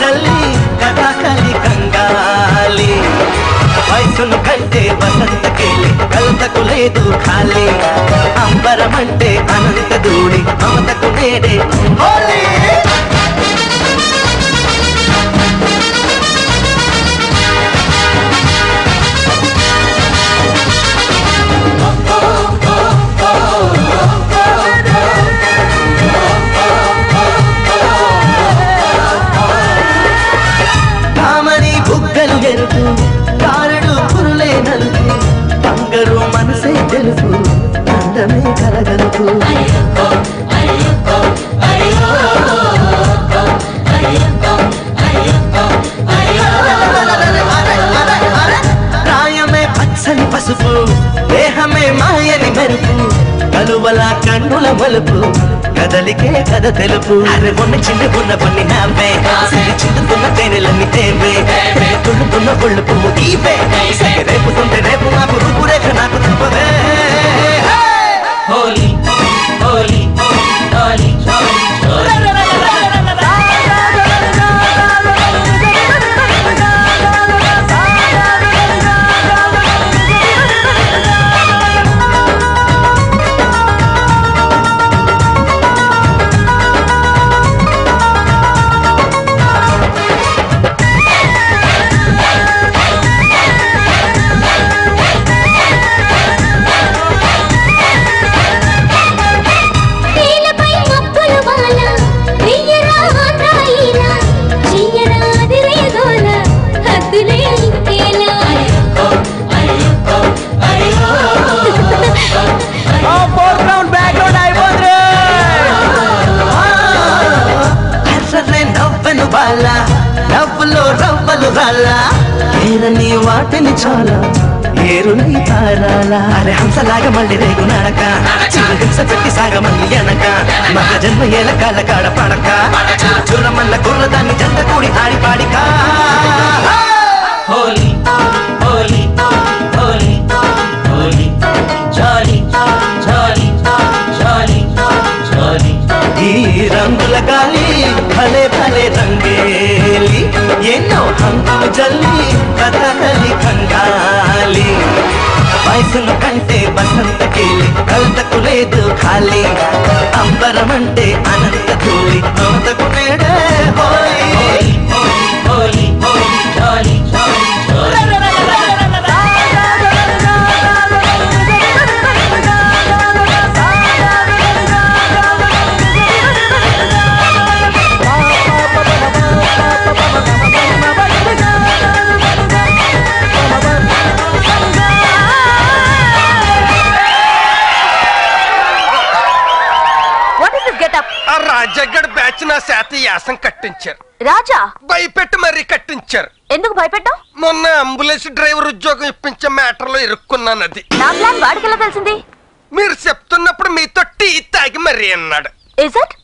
జల్లి కథాకలి కంగాలి వయసును కంటే వసంత కేలి కలతకు లేదు ఖాళీ అంబరమంటే అనంత దూడి మమతకు నేడే హోలీ కామని బుగ్గలు ఎరుపు కారుడు పురులే నలుపు బంగరు మనసే తెలుపు అందమే కలగలుపు ప్రాయమే పచ్చని పసుపు దేహమే మాయని మెరుపు కలువల కన్నుల మలుపు కదలికే కథ తెలుపు అరే ఉన్న చిన్నకున్న కొన్ని నావే చిందుకున్న తేనెలన్నీ తేవే తుళ్ళుకున్న ఒళ్ళు పువ్వు ఈవే రేపుతుంటే రేపు నాకు రూపురేఖ నాకు తప్పవే హోలీ హోలీ హోలీ నవ్వులో రవ్వలు రాలా ఏరని వాటిని చాలా ఏరుని తారాలా అరే హంసలాగా మళ్ళీ రేగు నడక హింస పెట్టి సాగమల్లి అనక మగ జన్మ ఏల కాళ్ళ కాడ పడక చూరమల్ల కుర్రదాన్ని జంట కూడి ఆడి పాడిక హోలీ హోలీ హోలీ హోలీ జాలీ జాలీ జాలీ జాలీ ఈ రంగుల గాలి భలే భలే రంగేలి ఎన్నో హంగులు జల్లి కథకలి కంగాలి వయసును కంటే వసంత కేలి కలతకు లేదు ఖాళీ అంబరమంటే అనంత ధూళి మమతకు నేడే హోలీ హోలీ హోలీ జాలీ రాజగడ్ బ్యాచ్ నా శాత యాసం కట్టించారు. రాజా భయపెట్టి మరీ కట్టించారు. ఎందుకు భయపెట్టావు? మొన్న అంబులెన్స్ డ్రైవర్ ఉద్యోగం ఇప్పించే మ్యాటర్ లో ఇరుక్కున్నానది. నా ప్లాన్ వాడికి ఎలా తెలిసింది? మీరు చెప్తున్నప్పుడు మీతో టీ తాగి మరీ అన్నాడు. Is it?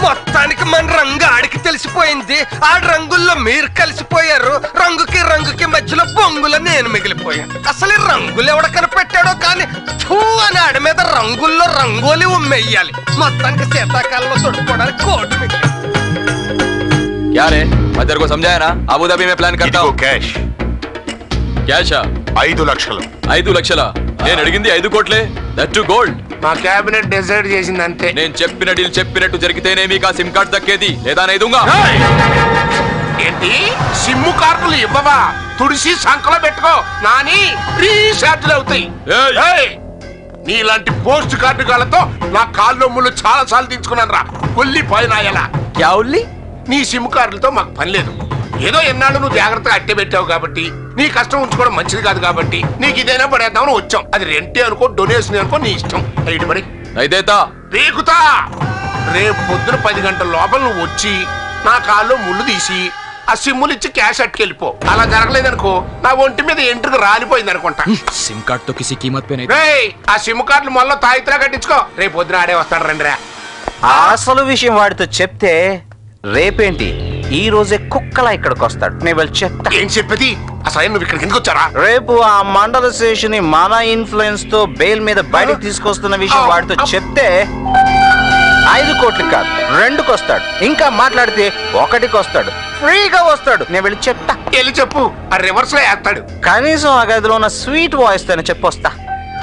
మొత్తానికి మన రంగు ఆడికి తెలిసిపోయింది. ఆ రంగుల్లో మీరు కలిసిపోయారు. రంగుకి రంగుకి మధ్యలో బొంగులో నేను మిగిలిపోయాను. అసలు రంగులు ఎవడ కనిపెట్టాడో కానీ అని ఆడి మీద రంగుల్లో రంగోలి ఉమ్మెయ్యాలి. మొత్తానికి శీతాకాలంలో చుట్టుకోవడానికి కోటి మిగిలి. क्या रे मैं तेरे को समझाया ना अबू धाबी में प्लान करता हूँ कैश క్యాషా 5 లక్షలు 5 లక్షల నేను అడిగింది 5 కోట్లే దట్ టు గోల్డ్ మా క్యాబినెట్ డిసైడ్ చేసింది అంతే నేను చెప్పిన డీల్ చెప్పినట్టు జరిగితేనే మీకు ఆ సిమ్ కార్డ్ దక్కేది లేదా నేదుంగా ఏంటి సిమ్ కార్డులు ఇవ్వవా తుడిసి సంకలో పెట్టుకో నాని రీఛార్జ్లు అవుతాయి నీలాంటి పోస్ట్ కార్డు గాలతో నా కాల్లో ముళ్ళు చాలా సార్లు తీసుకున్నాను రా కొల్లి పోయినాయలా క్యా ఉల్లి నీ సిమ్ కార్డులతో మాకు పని లేదు ఏదో ఎన్నాళ్ళు నువ్వు జాగ్రత్తగా అట్టే పెట్టావు కాబట్టి నీ కష్టం ఉంచుకోవడం మంచిది కాదు కాబట్టి నీకు ఇదైనా పడేద్దామని వచ్చాం అది రెంటే అనుకో డొనేషన్ అనుకో నీ ఇష్టం రైట్ మరి అయితేతా రేకుతా రేపు పొద్దున 10 గంటల లోపల నువ్వు వచ్చి నా కాల్లో ముళ్ళు తీసి ఆ సిమ్ములు ఇచ్చి క్యాష్ అట్టుకెళ్ళిపో అలా జరగలేదనుకో నా ఒంటి మీద ఎంట్రుకు రాలిపోయింది అనుకుంటా సిమ్ కార్డ్ తో కిసి కీమత్ పే ఆ సిమ్ కార్డులు మొల్ల తాయితరా కట్టించుకో రేపు పొద్దున ఆడే వస్తాడు రండిరా అసలు విషయం వాడితో చెప్తే రేపేంటి ఈ రోజే కుక్కలా ఇక్కడికి వస్తాడు నేను వెళ్ళి చెప్తా ఏం చెప్పేది అసలు నువ్వు ఇక్కడికి ఎందుకు వచ్చారా రేపు ఆ మండల శేషుని మన ఇన్ఫ్లుయెన్స్ తో బెయిల్ మీద బయటకు తీసుకొస్తున్న విషయం వాడితో చెప్తే 5 కోట్లకి కాదు 2కి వస్తాడు. ఇంకా మాట్లాడితే 1కి వస్తాడు. ఫ్రీగా వస్తాడు. నేను వెళ్ళి చెప్తా. వెళ్ళి చెప్పు, ఆ రివర్స్ లో వేస్తాడు. కనీసం ఆ గదిలో ఉన్న స్వీట్ వాయిస్ తోనే చెప్పొస్తా.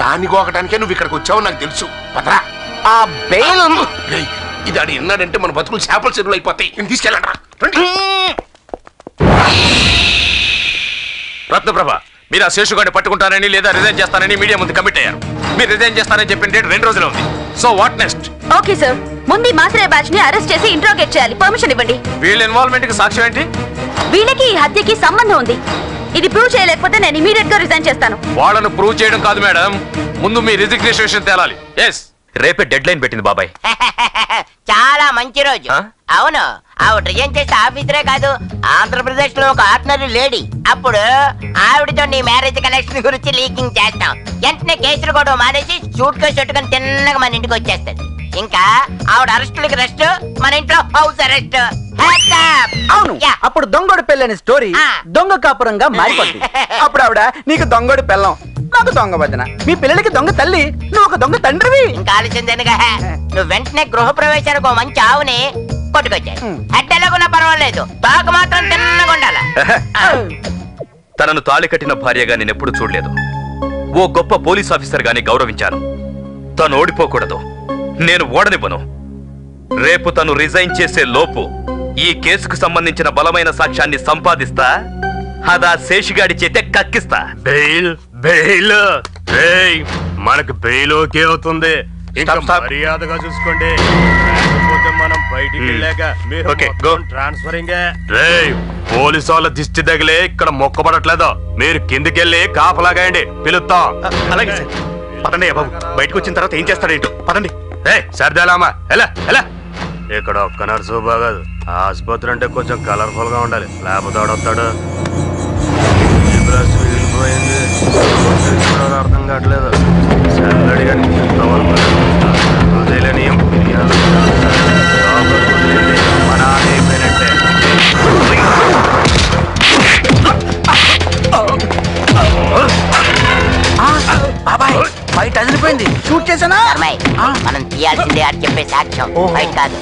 దాన్ని గోకటానికే నువ్వు ఇక్కడికి వచ్చావు నాకు తెలుసు. పదరా. ఆ బెయిల్ రేయ్, ఇది ఆడు విన్నాడంటే మన బతుకులు చేపల చెరువులు అయిపోతాయి. నేను తీసుకెళ్ళండి. రత్నప్రభ, మీరు ఆ శేషుగాడిని పట్టుకుంటారని లేదా రిజైన్ చేస్తానని మీడియా ముందు కమిట్ అయ్యారు. మీరు రిజైన్ చేస్తానని చెప్పిన డేట్ 2 రోజులు ఉంది. So what next? Okay sir, ముందు మాసరే బ్యాచ్ ని అరెస్ట్ చేసి ఇంట్రోగేట్ చేయాలి. పర్మిషన్ ఇవ్వండి. వీళ్ళ ఇన్వాల్వ్మెంట్ కి సాక్ష్యం ఏంటి? వీళ్ళకి ఈ హత్యకి సంబంధం ఉంది. ఇది ప్రూవ్ చేయలేకపోతే నేను ఇమీడియట్ గా రిజైన్ చేస్తాను. వాళ్ళను ప్రూవ్ చేయడం కాదు మేడం, ముందు మీ రిజిగ్నేషన్ తేలాలి. ఎస్, రేపే డెడ్ లైన్ పెట్టింది బాబాయ్. చాలా మంచి రోజు. అవును, ఆవిడ రిజైన్ చేసే ఆఫీసరే కాదు, ఆంధ్రప్రదేశ్ లో ఒక ఆర్డినరీ లేడీ. అప్పుడు ఆవిడతో నీ మ్యారేజ్ కలెక్షన్ గురించి లీకింగ్ చేస్తాం. వెంటనే కేసులు కూడా మానేసి సూట్ కేసు పెట్టుకుని తిన్నగా మన ఇంటికి వచ్చేస్తుంది. ఇంకా ఆవిడ అరెస్టులకి రెస్ట్, మన ఇంట్లో హౌస్ అరెస్ట్. అవును, అప్పుడు దొంగోడి పెళ్ళని స్టోరీ దొంగ కాపురంగా మారిపోద్ది. అప్పుడు ఆవిడ నీకు దొంగోడి పెళ్ళం, నాకు దొంగ వదిన, మీ పిల్లలకి దొంగ తల్లి, నువ్వు ఒక దొంగ తండ్రివి. ఇంకా ఆలోచించనుగా నువ్వు వెంటనే గృహ ప్రవేశానికి ఒక మంచి ఆవుని కొట్టుకొచ్చాయి. హెడ్ ఎలాగున్నా పర్వాలేదు, తాకు మాత్రం తిన్నగా ఉండాల. తనను తాళి కట్టిన భార్యగా నేనెప్పుడు చూడలేదు. ఓ గొప్ప పోలీస్ ఆఫీసర్ గాని గౌరవించాను. తను ఓడిపోకూడదు, నేను ఓడనివ్వను. రేపు తను రిజైన్ చేసే లోపు ఈ కేసుకు సంబంధించిన బలమైన సాక్ష్యాన్ని సంపాదిస్తా. అదా శేషిగాడి చేతే కక్కిస్తా. బెయిల్ బెయిల్ మనకు బెయిల్ ఓకే అవుతుంది. ఇంకా మర్యాదగా చూసుకోండి, లేకపోతే మనం బయటికి వెళ్ళాక మీరు ట్రాన్స్ఫరింగ్. పోలీసు వాళ్ళ దిష్టి తగిలే ఇక్కడ మొక్కబడట్లేదు. మీరు కిందికెళ్ళి కాపలాగాయండి, పిలుస్తాం. అలాగే సార్. పదండి బాబు, బయటకు వచ్చిన తర్వాత ఏం చేస్తాడేంటో. పదండి. సర్దేలామా, ఎలా ఎలా. ఇక్కడ ఒక్క నర్సు బాగాదు, ఆసుపత్రి అంటే కొంచెం కలర్ఫుల్ గా ఉండాలి, లేకపోతే ఆడొస్తాడు. మిగిలిపోయింది, అర్థం కావట్లేదు. సల్లడి కానీ మన అయిపోయినట్టే. బాబాయ్ బయట అదిరిపోయింది, షూట్ చేసానా? మనం తీయాల్సిందే అని చెప్పే సాక్ష్యం బయట కాదు.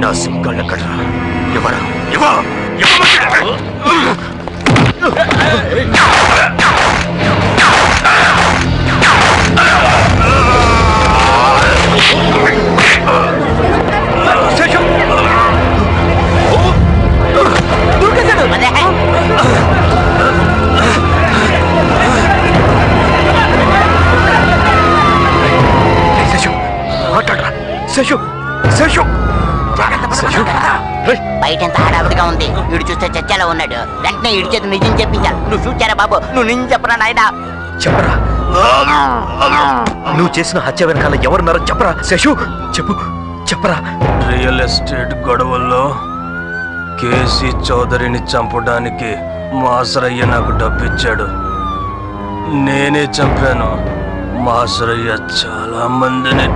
నా సిమ్ కార్డు ఎక్కడ? ఇవ్వరా? బయట ఎంత హడావిడిగా ఉంది. వీడు చూస్తే చచ్చేలా ఉన్నాడు. వెంటనే వీడి చేతి నిజం చెప్పించాలి. నువ్వు చూచారా బాబు? నువ్వు నిజం చెప్పరా నాయనా? చెప్పరా, నువ్వు చేసిన హత్య వెనకాల ఎవరున్నారో చెప్పరా శశు, చెప్పు చెప్పరా. రియల్ ఎస్టేట్ గొడవల్లో కేసీ చౌదరిని చంపడానికి మాసరయ్య నాకు డబ్బిచ్చాడు. నేనే చంపాను. మాసరయ్య చాలా మందిని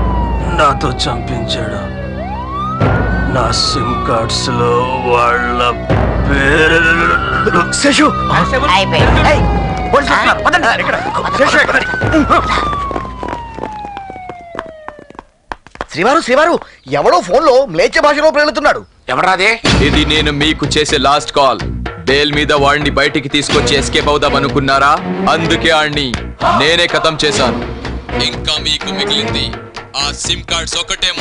నాతో చంపించాడు. నా సిమ్ కార్డ్స్ లో వాళ్ళ పేరు. శశు శ్రీవారు ఎవడో ఫోన్ లో మ్లేచ్ఛ భాషలో ప్రేలుతున్నాడు. ఎవరాదే? ఇది నేను మీకు చేసే లాస్ట్ కాల్. బెయిల్ మీద వాడిని బయటికి తీసుకొచ్చి ఎస్కేప్ అవుదాం అనుకున్నారా? అందుకే వాడిని నేనే ఖతం చేశాను. ఇంకా మీకు మిగిలింది ఆ సిమ్ కార్డ్స్ ఒకటే.